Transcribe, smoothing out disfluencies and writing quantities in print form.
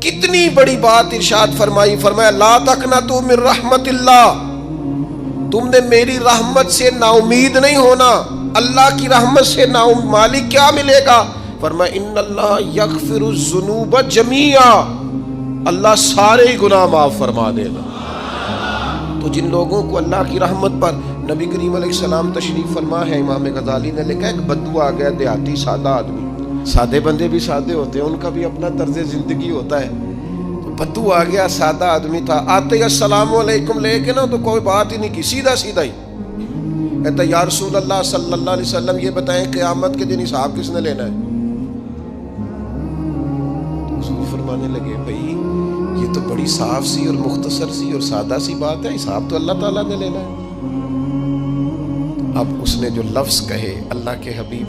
کتنی بڑی بات ارشاد فرمائی، فرمایا لا تقنطوا من رحمت اللہ، تم نے میری رحمت سے نا امید نہیں ہونا۔ اللہ کی رحمت سے نا مالک کیا ملے گا؟ فرمایا ان اللہ یغفر الذنوب جمیعا، اللہ سارے گناہ معاف فرما دے گا۔ تو جن لوگوں کو اللہ کی رحمت پر نبی کریم علیہ السلام تشریف فرما ہے، امام غزالی نے لکھا ایک بدو آ گیا، دیہاتی سادہ آدمی، سادے بندے بھی سادے ہوتے ہیں، ان کا بھی اپنا طرز زندگی ہوتا ہے۔ تو بدو آ گیا، سادہ آدمی تھا، آتے ہی السلام علیکم لے کے نا تو کوئی بات ہی نہیں کی، سیدھا سیدھا ہی کہتا یا رسول اللہ صلی اللہ علیہ وسلم یہ بتائیں قیامت کے دن حساب کس نے لینا ہے؟ حضور فرمانے لگے بھائی یہ تو بڑی صاف سی اور مختصر سی اور سادہ سی بات ہے، حساب تو اللہ تعالیٰ نے لینا ہے۔ اب اس نے جو لفظ کہے اللہ کے حبیب